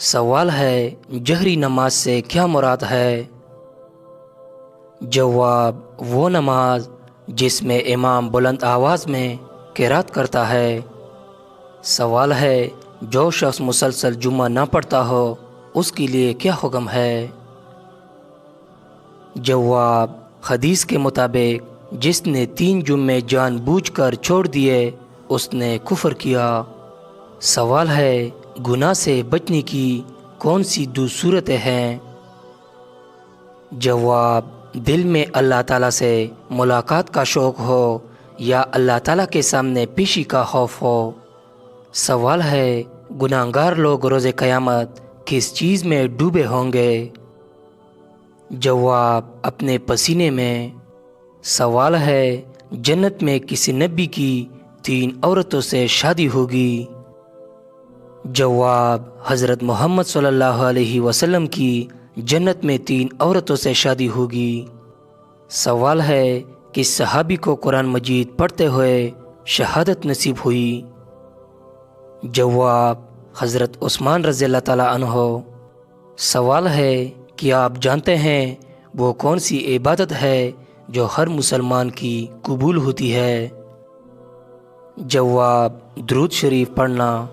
سوال ہے جہری نماز سے کیا مراد ہے؟ جواب وہ نماز جس میں امام بلند آواز میں قرات کرتا ہے۔ سوال ہے جو شخص مسلسل جمعہ نہ پڑھتا ہو اس کے لیے کیا حکم ہے؟ جواب حدیث کے مطابق جس نے 3 جمعے جان بوجھ کر چھوڑ دیے اس نے کفر کیا۔ سوال ہے گناہ سے بچنے کی کون سی 2 صورتیں ہیں؟ جواب دل میں اللہ تعالیٰ سے ملاقات کا شوق ہو یا اللہ تعالیٰ کے سامنے پیشی کا خوف ہو۔ سوال ہے گناہگار لوگ روز قیامت کس چیز میں ڈوبے ہوں گے؟ جواب اپنے پسینے میں۔ سوال ہے جنت میں کسی نبی کی 3 عورتوں سے شادی ہوگی؟ جواب حضرت محمد صلی اللہ علیہ وسلم کی جنت میں 3 عورتوں سے شادی ہوگی۔ سوال ہے کس صحابی کو قرآن مجید پڑھتے ہوئے شہادت نصیب ہوئی؟ جواب حضرت عثمان رضی اللہ تعالیٰ عنہ۔ سوال ہے کیا آپ جانتے ہیں وہ کون سی عبادت ہے جو ہر مسلمان کی قبول ہوتی ہے؟ جواب درود شریف پڑھنا۔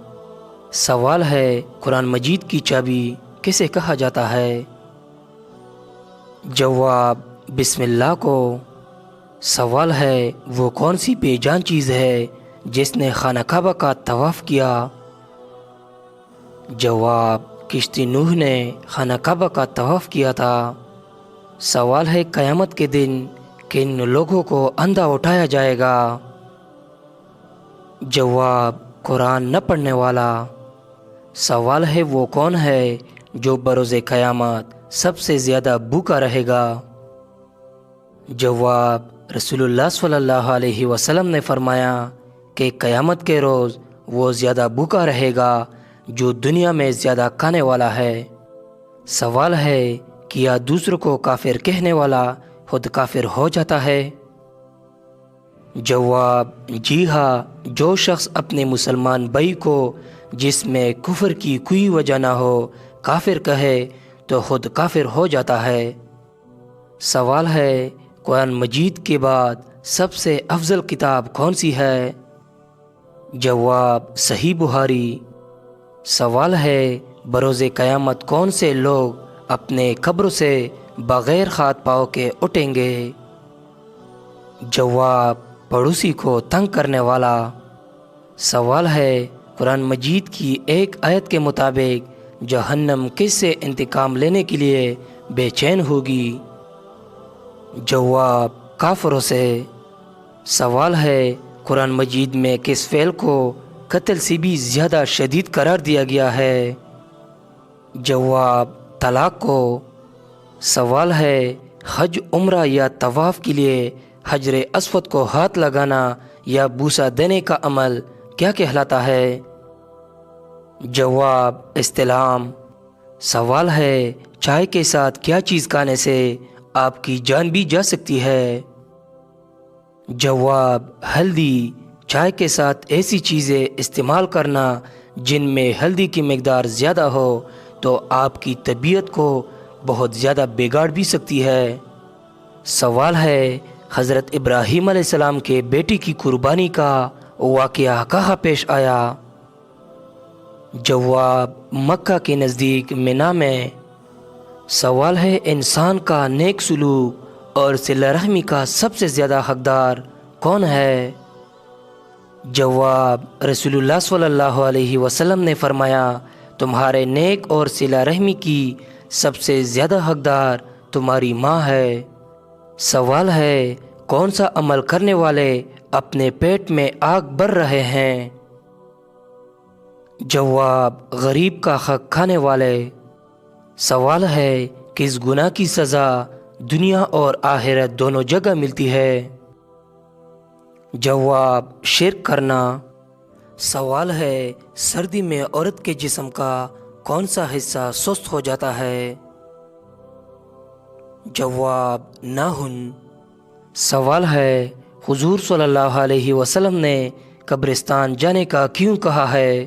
سوال ہے قرآن مجید کی چابی کسے کہا جاتا ہے؟ جواب بسم اللہ کو۔ سوال ہے وہ کون سی بے جان چیز ہے جس نے خانہ کعبہ کا طواف کیا؟ جواب کشتی نوح نے خانہ کعبہ کا طواف کیا تھا۔ سوال ہے قیامت کے دن کن لوگوں کو اندھا اٹھایا جائے گا؟ جواب قرآن نہ پڑھنے والا۔ سوال ہے وہ کون ہے جو بروز قیامت سب سے زیادہ بھوکا رہے گا؟ جواب رسول اللہ صلی اللہ علیہ وسلم نے فرمایا کہ قیامت کے روز وہ زیادہ بھوکا رہے گا جو دنیا میں زیادہ کھانے والا ہے۔ سوال ہے کیا دوسروں کو کافر کہنے والا خود کافر ہو جاتا ہے؟ جواب جی ہاں، جو شخص اپنے مسلمان بھائی کو جس میں کفر کی کوئی وجہ نہ ہو کافر کہے تو خود کافر ہو جاتا ہے۔ سوال ہے قرآن مجید کے بعد سب سے افضل کتاب کون سی ہے؟ جواب صحیح بخاری۔ سوال ہے بروز قیامت کون سے لوگ اپنے قبروں سے بغیر ہاتھ پاؤں کے اٹھیں گے؟ جواب پڑوسی کو تنگ کرنے والا۔ سوال ہے قرآن مجید کی ایک آیت کے مطابق جہنم کس سے انتقام لینے کے لیے بے چین ہوگی؟ جواب کافروں سے۔ سوال ہے قرآن مجید میں کس فعل کو قتل سے بھی زیادہ شدید قرار دیا گیا ہے؟ جواب طلاق کو۔ سوال ہے حج عمرہ یا طواف کے لیے حجر اسود کو ہاتھ لگانا یا بوسہ دینے کا عمل کیا کہلاتا ہے؟ جواب استلام۔ سوال ہے چائے کے ساتھ کیا چیز کھانے سے آپ کی جان بھی جا سکتی ہے؟ جواب ہلدی۔ چائے کے ساتھ ایسی چیزیں استعمال کرنا جن میں ہلدی کی مقدار زیادہ ہو تو آپ کی طبیعت کو بہت زیادہ بگاڑ بھی سکتی ہے۔ سوال ہے حضرت ابراہیم علیہ السلام کے بیٹی کی قربانی کا واقعہ کہاں پیش آیا؟ جواب مکہ کے نزدیک منا میں۔ سوال ہے انسان کا نیک سلوک اور صلہ رحمی کا سب سے زیادہ حقدار کون ہے؟ جواب رسول اللہ صلی اللہ علیہ وسلم نے فرمایا تمہارے نیک اور صلہ رحمی کی سب سے زیادہ حقدار تمہاری ماں ہے۔ سوال ہے کون سا عمل کرنے والے اپنے پیٹ میں آگ بھر رہے ہیں؟ جواب غریب کا حق کھانے والے۔ سوال ہے کس گناہ کی سزا دنیا اور آخرت دونوں جگہ ملتی ہے؟ جواب شرک کرنا۔ سوال ہے سردی میں عورت کے جسم کا کون سا حصہ سست ہو جاتا ہے؟ جواب ناخن۔ سوال ہے حضور صلی اللہ علیہ وسلم نے قبرستان جانے کا کیوں کہا ہے؟